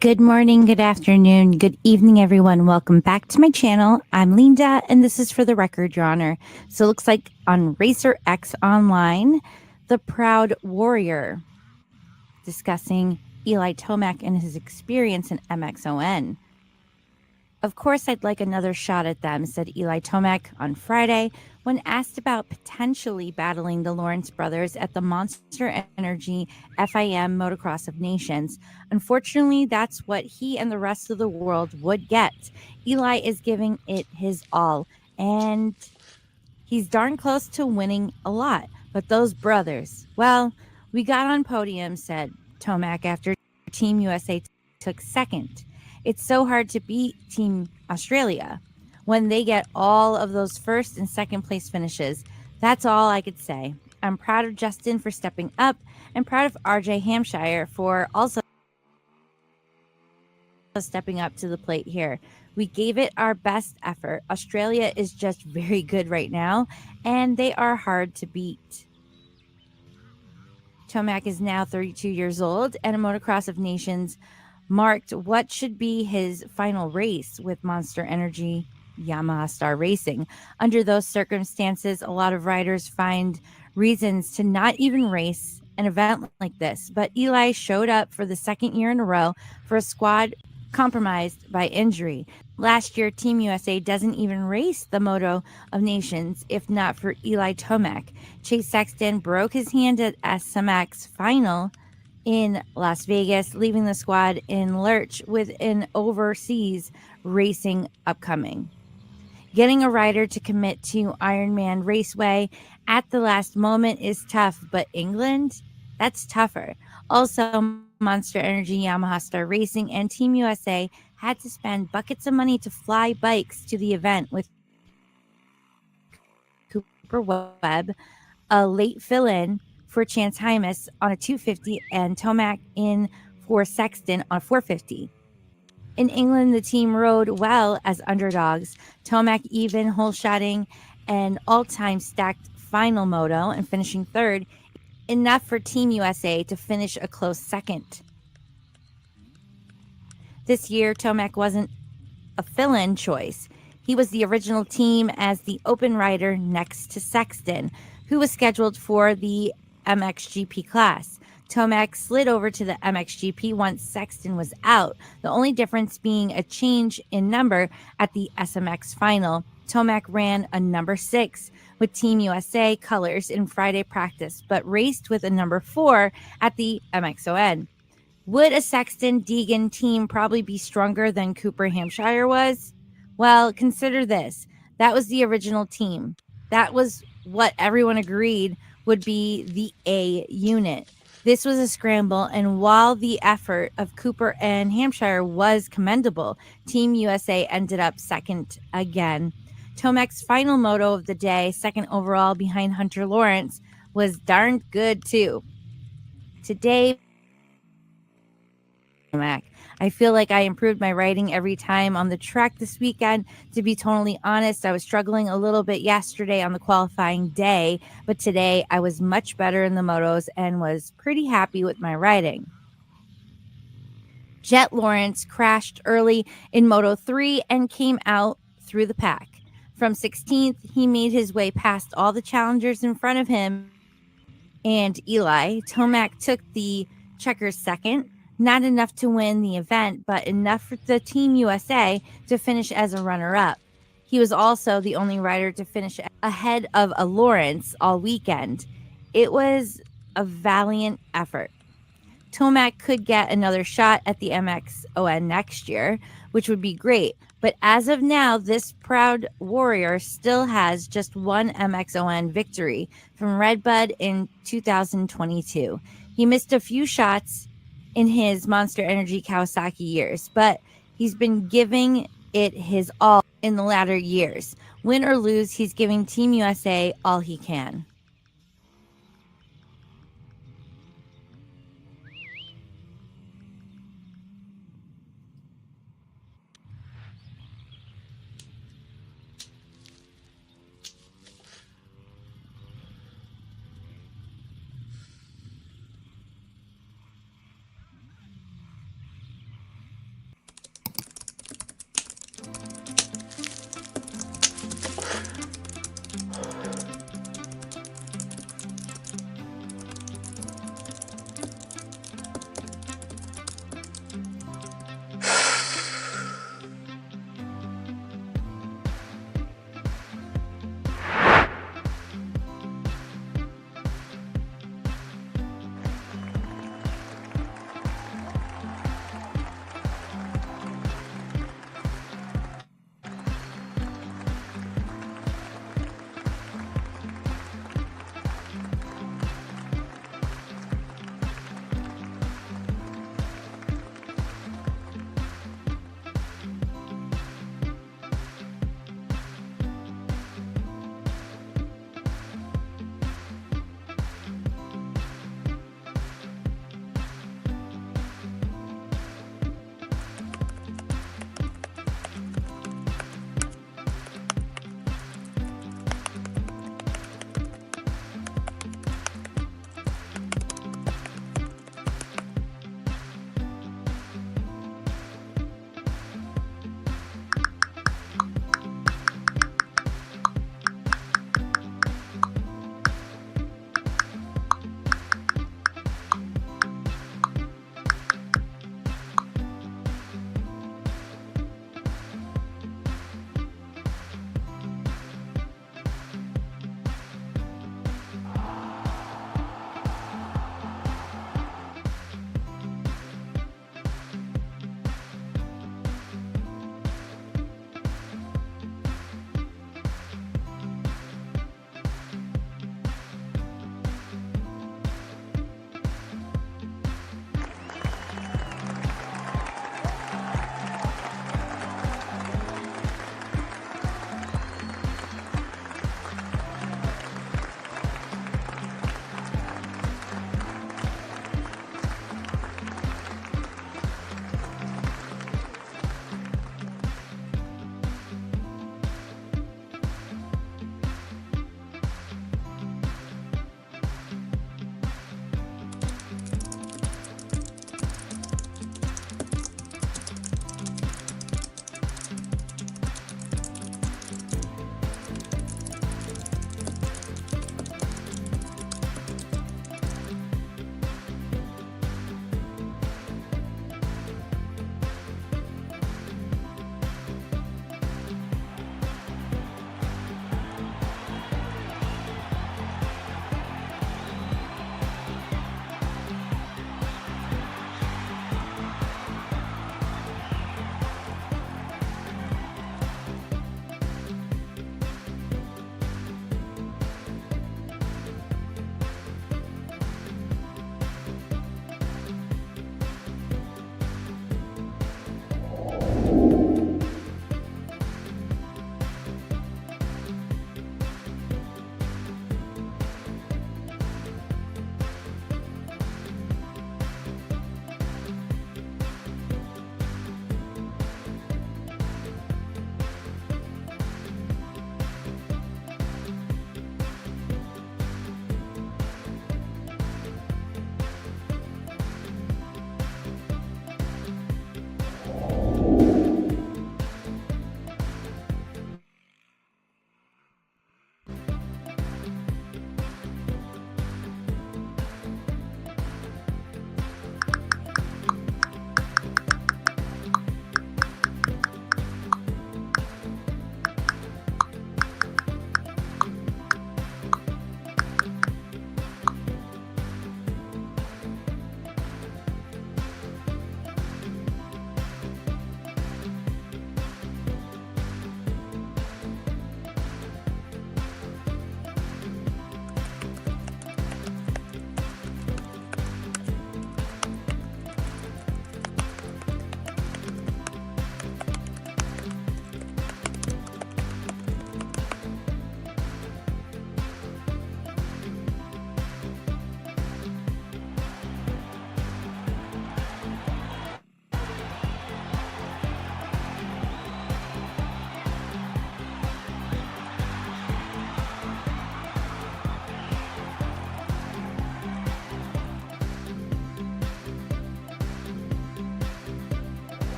Good morning, good afternoon, good evening, everyone. Welcome back to my channel. I'm Linda, and this is For the Record, Your Honor. So it looks like on Racer X Online, the Proud Warrior discussing Eli Tomac and his experience in MXON. Of course, I'd like another shot at them, said Eli Tomac on Friday when asked about potentially battling the Lawrence brothers at the Monster Energy FIM Motocross of Nations. Unfortunately, that's what he and the rest of the world would get. Eli is giving it his all, and he's darn close to winning a lot. But those brothers, well, we got on podium, said Tomac after Team USA took second. It's so hard to beat Team Australia when they get all of those first and second place finishes. That's all I could say. I'm proud of Justin for stepping up and proud of RJ Hampshire for also stepping up to the plate here. We gave it our best effort. Australia is just very good right now, and they are hard to beat. Tomac is now 32 years old, and a Motocross of Nations marked what should be his final race with Monster Energy Yamaha Star Racing. Under those circumstances, a lot of riders find reasons to not even race an event like this. But Eli showed up for the second year in a row for a squad compromised by injury. Last year, Team USA doesn't even race the Moto of Nations if not for Eli Tomac. Chase Sexton broke his hand at SMX final in Las Vegas, leaving the squad in lurch with an overseas racing upcoming. Getting a rider to commit to Ironman Raceway at the last moment is tough, but England, that's tougher. Also, Monster Energy Yamaha Star Racing and Team USA had to spend buckets of money to fly bikes to the event with Cooper Webb, a late fill-in for Chance Hymas on a 250 and Tomac in for Sexton on a 450. In England, the team rode well as underdogs. Tomac even hole-shotting an all-time stacked final moto and finishing third, enough for Team USA to finish a close second. This year, Tomac wasn't a fill-in choice. He was the original team as the open rider next to Sexton, who was scheduled for the MXGP class. Tomac slid over to the MXGP once Sexton was out, the only difference being a change in number at the SMX final. Tomac ran a number 6 with Team USA colors in Friday practice, but raced with a number 4 at the MXON. Would a Sexton-Deegan team probably be stronger than Cooper Hampshire was? Well, consider this. That was the original team. That was what everyone agreed would be the A unit. This was a scramble, and while the effort of Cooper and Hampshire was commendable, Team USA ended up second again. Tomac's final moto of the day, second overall behind Hunter Lawrence, was darn good too. Today, Tomac, I feel like I improved my riding every time on the track this weekend. To be totally honest, I was struggling a little bit yesterday on the qualifying day, but today I was much better in the motos and was pretty happy with my riding. Jet Lawrence crashed early in Moto 3 and came out through the pack. From 16th, he made his way past all the challengers in front of him and Eli. Tomac took the checkers second. Not enough to win the event, but enough for the Team USA to finish as a runner-up. He was also the only rider to finish ahead of a Lawrence all weekend. It was a valiant effort. Tomac could get another shot at the MXON next year, which would be great. But as of now, this proud warrior still has just one MXON victory from Redbud in 2022. He missed a few shots in his Monster Energy Kawasaki years, but he's been giving it his all in the latter years. Win or lose, he's giving Team USA all he can.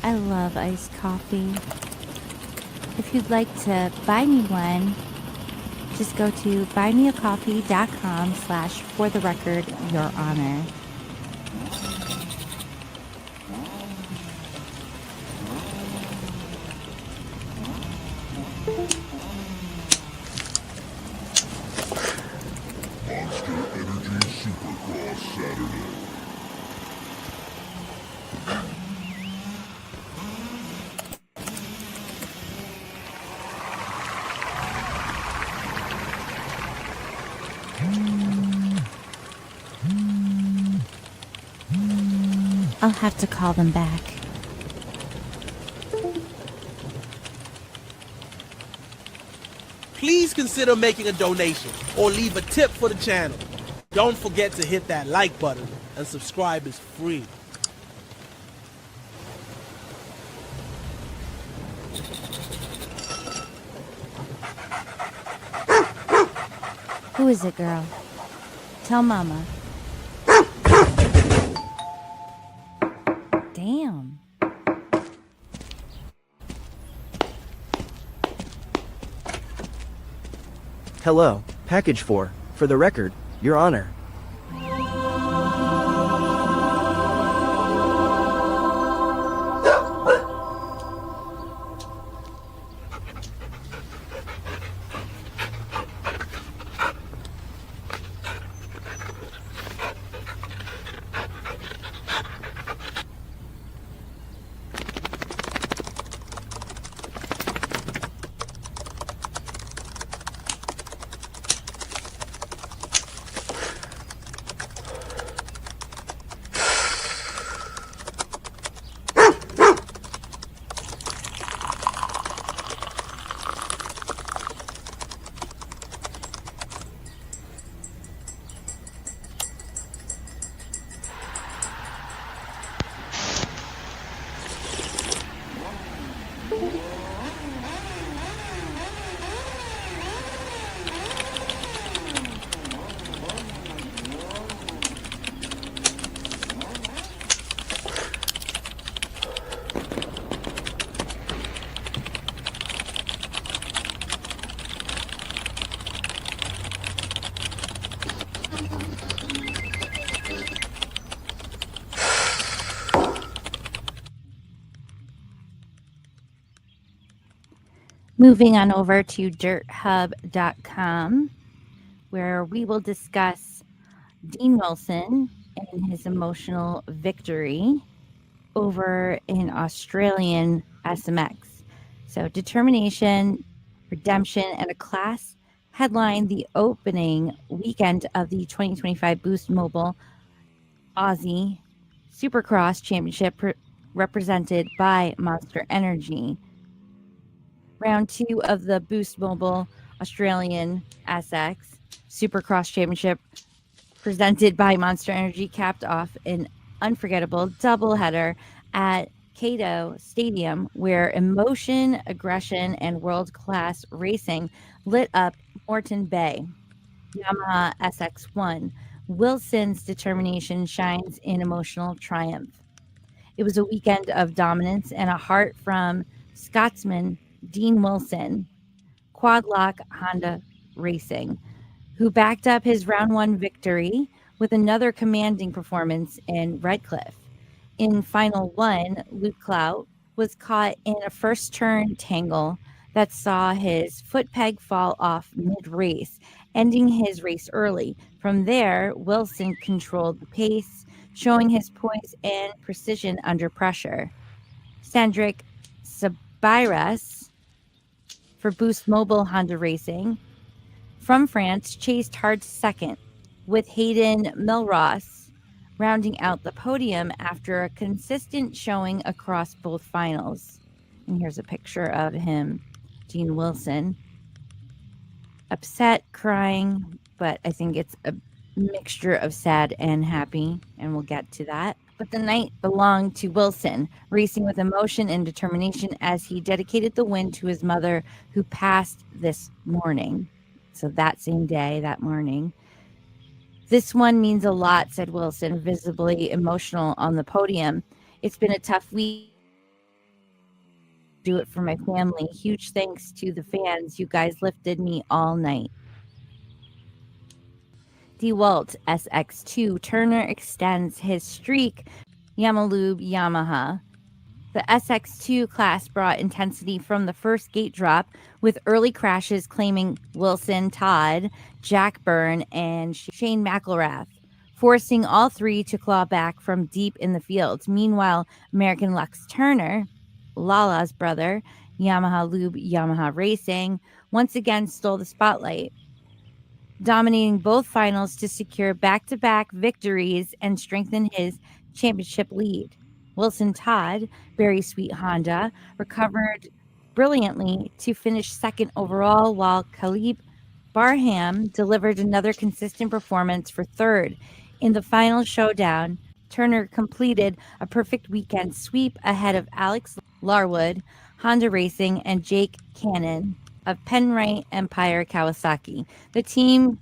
I love iced coffee. If you'd like to buy me one, just go to buymeacoffee.com/fortherecordyourhonor. Monster Energy Supercross Saturday. I'll have to call them back. Please consider making a donation or leave a tip for the channel. Don't forget to hit that like button, and subscribe is free. Who is it, girl? Tell Mama. Damn. Hello, package 4. For the record, Your Honor. Moving on over to dirthub.com, where we will discuss Dean Wilson and his emotional victory over an Australian SMX. So determination, redemption, and a class headlined the opening weekend of the 2025 Boost Mobile Aussie Supercross Championship represented by Monster Energy. Round 2 of the Boost Mobile Australian SX Supercross Championship presented by Monster Energy capped off an unforgettable doubleheader at Cato Stadium, where emotion, aggression, and world-class racing lit up Moreton Bay. Yamaha SX1. Wilson's determination shines in emotional triumph. It was a weekend of dominance and a heart from Scotsman Dean Wilson, Quad Lock Honda Racing, who backed up his round 1 victory with another commanding performance in Redcliffe. In final 1, Luke Clout was caught in a first turn tangle that saw his foot peg fall off mid-race, ending his race early. From there, Wilson controlled the pace, showing his poise and precision under pressure. Sandrick Sabiras for Boost Mobile Honda Racing from France chased hard second, with Hayden Milross rounding out the podium after a consistent showing across both finals. And here's a picture of him, Dean Wilson. Upset, crying, but I think it's a mixture of sad and happy, and we'll get to that. But the night belonged to Wilson, racing with emotion and determination as he dedicated the win to his mother, who passed this morning. So that same day, that morning. This one means a lot, said Wilson, visibly emotional on the podium. It's been a tough week Do it for my family. Huge thanks to the fans. You guys lifted me all night. DeWalt SX2 Turner extends his streak. Yamalube Yamaha. The SX2 class brought intensity from the first gate drop, with early crashes claiming Wilson Todd, Jack Byrne, and Shane McElrath, forcing all three to claw back from deep in the field. Meanwhile, American Lux Turner, Lala's brother, Yamaha Lube Yamaha Racing, once again stole the spotlight, dominating both finals to secure back-to-back victories and strengthen his championship lead. Wilson Todd, Very Sweet Honda, recovered brilliantly to finish second overall, while Khalib Barham delivered another consistent performance for third. In the final showdown, Turner completed a perfect weekend sweep ahead of Alex Larwood, Honda Racing, and Jake Cannon of Penrite Empire Kawasaki. The team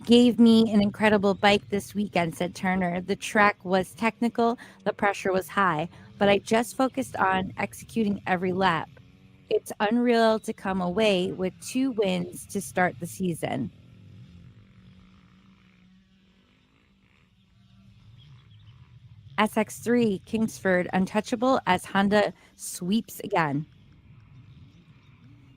gave me an incredible bike this weekend, said Turner. The track was technical, the pressure was high, but I just focused on executing every lap. It's unreal to come away with 2 wins to start the season. SX3 Kingsford untouchable as Honda sweeps again.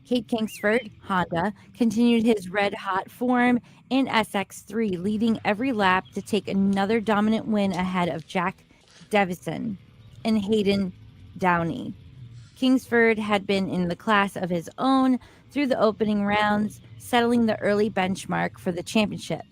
Kate Kingsford, Honda, continued his red-hot form in SX3, leading every lap to take another dominant win ahead of Jack Davison and Hayden Downey. Kingsford had been in the class of his own through the opening rounds, settling the early benchmark for the championship.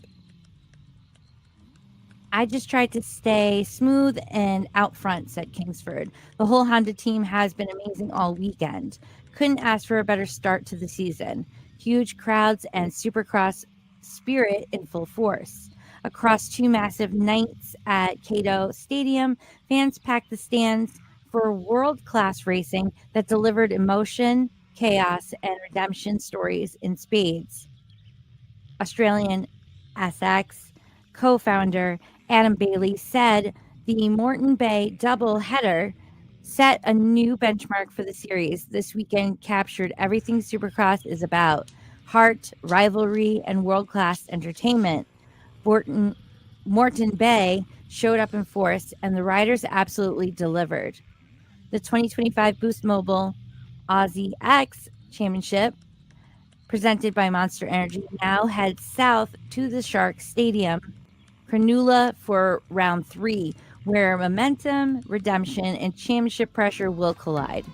I just tried to stay smooth and out front, said Kingsford. The whole Honda team has been amazing all weekend. Couldn't ask for a better start to the season. Huge crowds and Supercross spirit in full force. Across 2 massive nights at Cato Stadium, fans packed the stands for world-class racing that delivered emotion, chaos, and redemption stories in spades. Australian Ausx co-founder Adam Bailey said the Moreton Bay double header set a new benchmark for the series. This weekend captured everything Supercross is about: heart, rivalry, and world-class entertainment. Moreton Bay showed up in force, and the riders absolutely delivered. The 2025 Boost Mobile Ausx Championship, presented by Monster Energy, now heads south to the Shark Stadium, Cronulla, for round 3, where momentum, redemption, and championship pressure will collide.